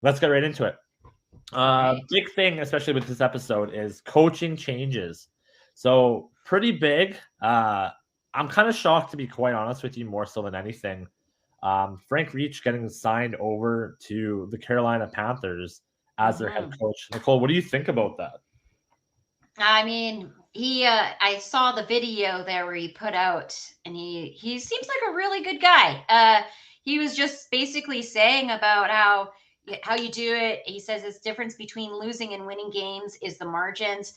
Let's get right into it. All right. Big thing, especially with this episode, is coaching changes. So pretty big. I'm kind of shocked, to be quite honest with you, more so than anything. Frank Reich getting signed over to the Carolina Panthers as their head hmm coach. Nicole, what do you think about that? I mean, I saw the video there where he put out, and he seems like a really good guy. He was just basically saying about how you do it. He says it's difference between losing and winning games is the margins.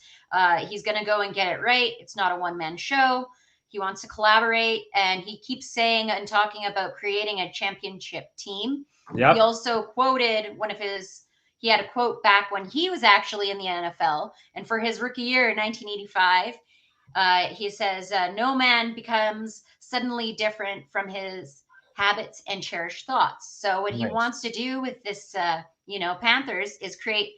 He's going to go and get it right. It's not a one man show. He wants to collaborate, and he keeps saying and talking about creating a championship team. He Yep. also quoted one of his. He had a quote back when he was actually in the NFL, and for his rookie year in 1985, he says, "No man becomes suddenly different from his habits and cherished thoughts." So what he Nice. wants to do with this, Panthers is create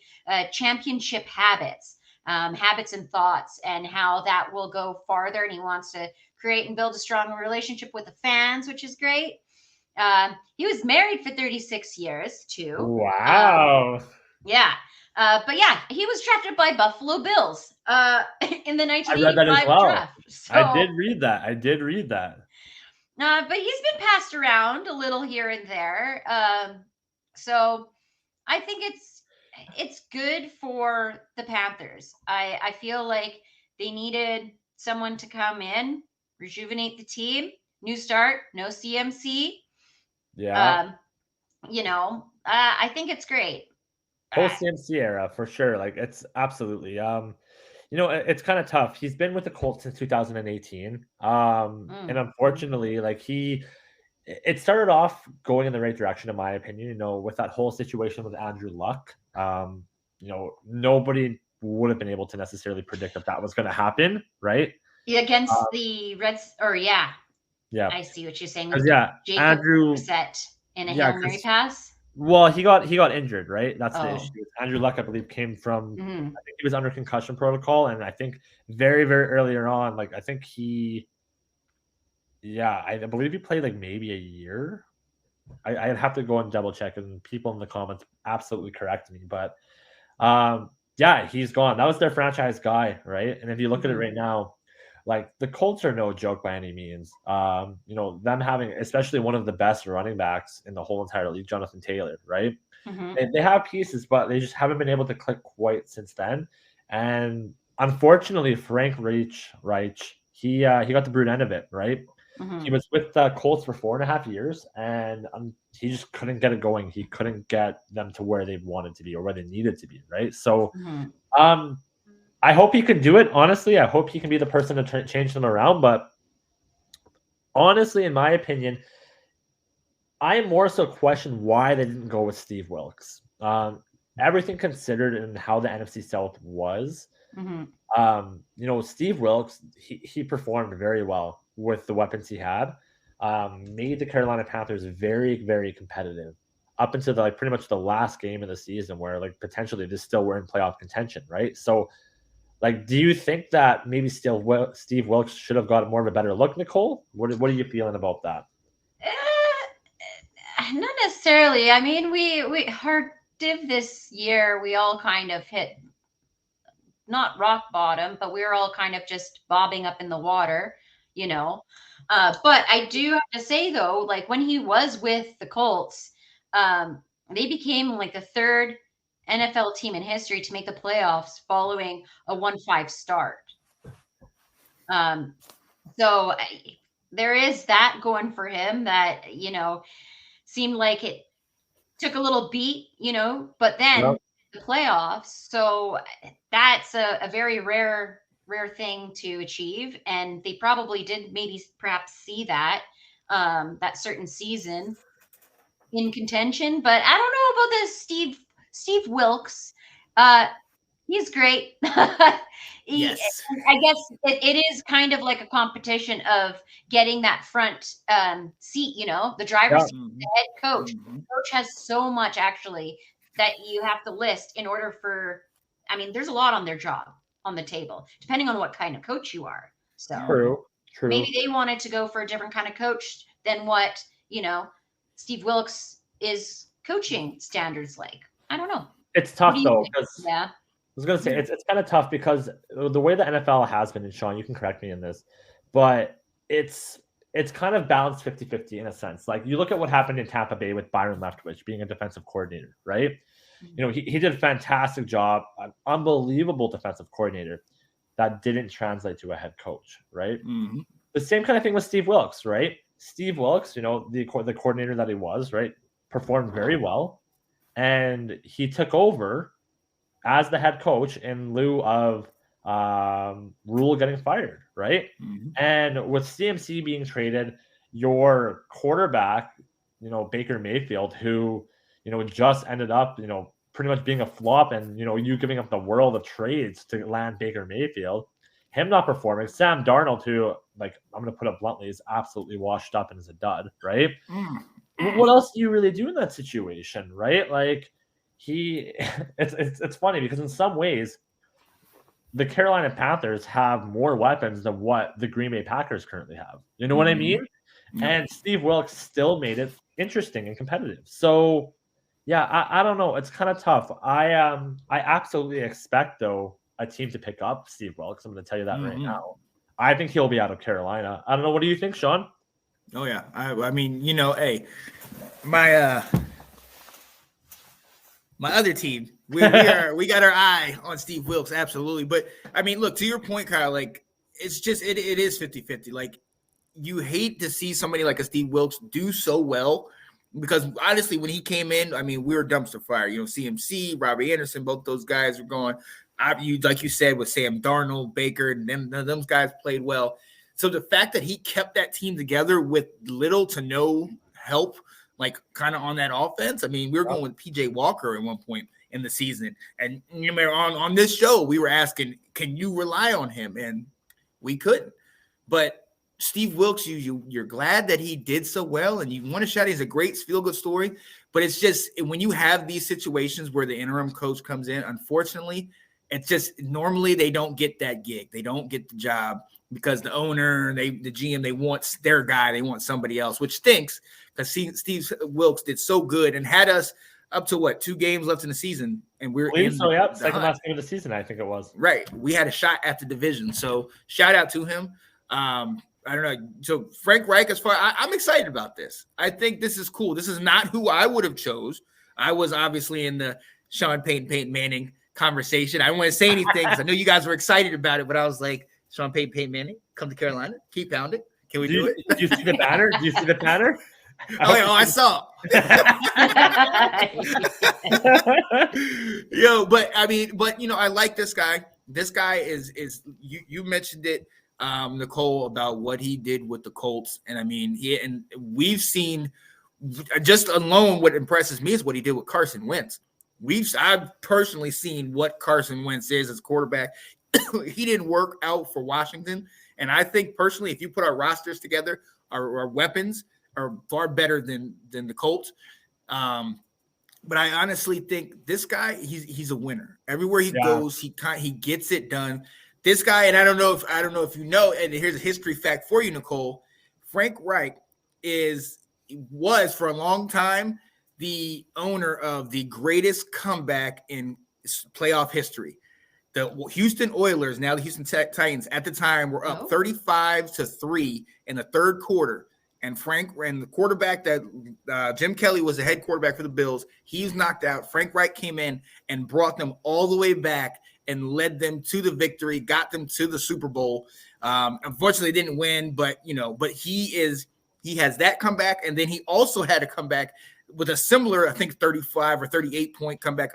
championship habits, habits and thoughts, and how that will go farther. And he wants to create and build a strong relationship with the fans, which is great. He was married for 36 years too. Wow. Yeah. But yeah, he was drafted by Buffalo Bills in the I read that as 1985 well. draft. I So, did read that. I did read that. but he's been passed around a little here and there. So I think it's good for the Panthers. I feel like they needed someone to come in, rejuvenate the team, new start, no CMC. Yeah. Um, I think it's great. Post CMC era for sure. Like it's absolutely. It's kind of tough. He's been with the Colts since 2018. And Mhm. unfortunately, it started off going in the right direction, in my opinion. With that whole situation with Andrew Luck. Nobody would have been able to necessarily predict that was going to happen, right? Against the Reds, or yeah, Yeah, I see what you're saying because with Jacob Andrew, Brissett in a yeah, Hail Mary because pass. well, he got injured, right? That's the issue. Oh, Andrew Luck, I believe, came from. hmm I think he was under concussion protocol, and I think very, very earlier on, like I think he, yeah, I believe he played like maybe a year. I'd have to go and double check, and people in the comments absolutely correct me, but yeah, he's gone. That was their franchise guy, right? And if you look at it hmm right now, like the Colts are no joke by any means. Them having especially one of the best running backs in the whole entire league, Jonathan Taylor, right? hmm They have pieces, but they just haven't been able to click quite since then. And unfortunately, Frank Reich, he got the brute end of it, right? He hmm was with the Colts for 4.5 years, and he just couldn't get it going. He couldn't get them to where they wanted to be or where they needed to be, right? So, hmm um, I hope he can do it. Honestly, I hope he can be the person to change them around. But honestly, in my opinion, I more so question why they didn't go with Steve Wilkes. Everything considered and how the NFC South was, hmm Steve Wilkes, he performed very well with the weapons he had. Made the Carolina Panthers very, very competitive up until pretty much the last game of the season, where like potentially they still were in playoff contention, right? So, like, do you think that maybe still Steve Wilkes should have got more of a better look, Nicole? What are you feeling about that? Not necessarily. I mean, we our div this year, we all kind of hit not rock bottom, but we were all kind of just bobbing up in the water, you know. But I do have to say though, like when he was with the Colts, they became like the third NFL team in history to make the playoffs following a 1-5 start. Um, so there is that going for him that, seemed like it took a little beat, but then Yep. the playoffs. So that's a very rare thing to achieve, and they probably did maybe perhaps see that certain season in contention. But I don't know about this Steve Wilkes. Uh, he's great. Yes. I guess it is kind of like a competition of getting that front seat, the driver's Yeah. seat, hmm the head coach. hmm Coach has so much actually that you have to list in order for, I mean, there's a lot on their job on the table, depending on what kind of coach you are. So hmm True. maybe True. they wanted to go for a different kind of coach than what, Steve Wilkes is coaching standards like. I don't know. It's What tough do you though, think? because Yeah. I was gonna say it's kind of tough because the way the NFL has been, and Sean, you can correct me in this, but it's it's kind of balanced 50-50 in a sense. Like you look at what happened in Tampa Bay with Byron Leftwich being a defensive coordinator, right? Mhm. He did a fantastic job, an unbelievable defensive coordinator that didn't translate to a head coach, right? Mm-hmm. The same kind of thing with Steve Wilkes, right? Steve Wilkes, the coordinator that he was, right, performed very well, and he took over as the head coach in lieu of Rule getting fired, right? Mm-hmm. And with CMC being traded, your quarterback, Baker Mayfield, who, just ended up, pretty much being a flop and, you giving up the world of trades to land Baker Mayfield, him not performing, Sam Darnold, who, like, I'm going to put it bluntly, is absolutely washed up and is a dud, right? What else do you really do in that situation, right? Like, it's funny because in some ways the Carolina Panthers have more weapons than what the Green Bay Packers currently have. You know what I mean? Yep. And Steve Wilkes still made it interesting and competitive. So yeah, I don't know. It's kind of tough. I absolutely expect though a team to pick up Steve Wilkes. I'm going to tell you that right Mm-hmm. now. I think he'll be out of Carolina. I don't know. What do you think, Sean? Oh yeah. I mean, hey, my my other team, we got our eye on Steve Wilkes, absolutely. But I mean, look, to your point, Kyle, like it's just it is 50-50. Like you hate to see somebody like a Steve Wilkes do so well because honestly, when he came in, I mean, we were dumpster fire. CMC, Robbie Anderson, both those guys were going. Like you said, with Sam Darnold, Baker, and them guys played well. So the fact that he kept that team together with little to no help, like kind of on that offense. I mean, we were going with PJ Walker at one point in the season, and on this show, we were asking, can you rely on him? And we couldn't. But Steve Wilkes, you're glad that he did so well, and you want to shout. He's a great feel-good story, but it's just when you have these situations where the interim coach comes in, unfortunately, it's just normally they don't get that gig, they don't get the job because the owner, the GM, they want their guy, they want somebody else, which stinks because Steve Wilkes did so good and had us up to 2 games left in the season, and we're in So, the second hunt. last game of the season, I think it was. Right, we had a shot at the division, so shout out to him. I don't know. So Frank Reich, I'm excited about this. I think this is cool. This is not who I would have chose. I was obviously in the Sean Payton Manning conversation. I don't want to say anything because I know you guys were excited about it, but I was like, Sean Payton Manning, come to Carolina, keep pounding. Can we do it? Did you see the banner? Do you see the banner? I saw. But I like this guy. This guy is you mentioned it, Nicole, about what he did with the Colts, and I mean, we've seen just alone. What impresses me is what he did with Carson Wentz. I've personally seen what Carson Wentz is as quarterback. He didn't work out for Washington, and I think personally, if you put our rosters together, our weapons are far better than the Colts. But I honestly think this guy, he's a winner. Everywhere he goes, he gets it done. This guy, and I don't know if you know, and here's a history fact for you, Nicole. Frank Reich was for a long time the owner of the greatest comeback in playoff history. The Houston Oilers, now the Houston Titans, at the time were up 35-3 in the third quarter. And the quarterback that Jim Kelly was the head quarterback for the Bills, he's knocked out. Frank Reich came in and brought them all the way back and led them to the victory, got them to the Super Bowl. Unfortunately, didn't win, but he has that comeback, and then he also had a comeback with a similar, I think, 35 or 38 point comeback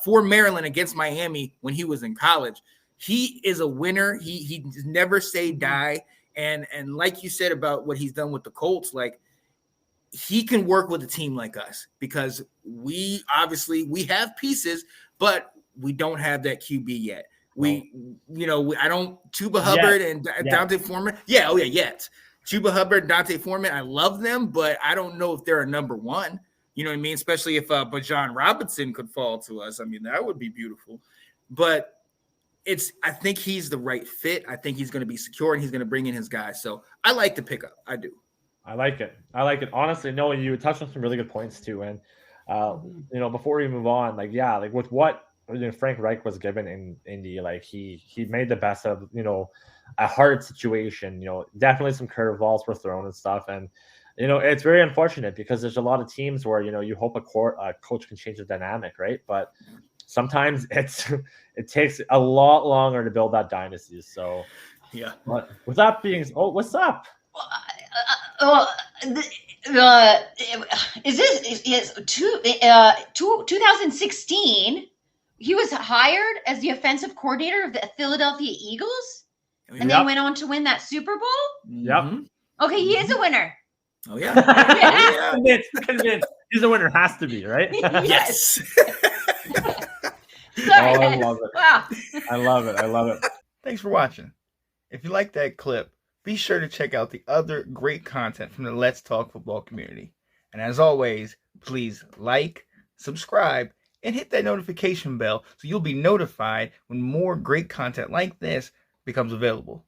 for Maryland against Miami when he was in college. He is a winner. He never say die. And like you said about what he's done with the Colts, like he can work with a team like us because we have pieces, but we don't have that QB yet. I don't Chuba Hubbard and Dante Foreman. Yet. Chuba Hubbard, Dante Foreman, I love them, but I don't know if they're a number one. You know what I mean? Especially if Bajan Robinson could fall to us. I mean, that would be beautiful. But I think he's the right fit. I think he's going to be secure and he's going to bring in his guys. So I like the pickup. I do. I like it. Honestly, no, you touched on some really good points too. And Before we move on, like, yeah, like with what Frank Reich was given in Indy, like he made the best of a hard situation. Definitely some curveballs were thrown and stuff, and it's very unfortunate because there's a lot of teams where you hope a coach can change the dynamic, right? But sometimes it takes a lot longer to build that dynasty. So yeah. But with that being, what's up? Is this 2016? He was hired as the offensive coordinator of the Philadelphia Eagles, and they went on to win that Super Bowl. Yep. Okay, he is a winner. Oh yeah. Convinced. He's a winner. Has to be, right? Yes. Sorry. I love it. Wow. I love it. Thanks for watching. If you like that clip, be sure to check out the other great content from the Let's Talk Football community. And as always, please like, subscribe, and hit that notification bell so you'll be notified when more great content like this becomes available.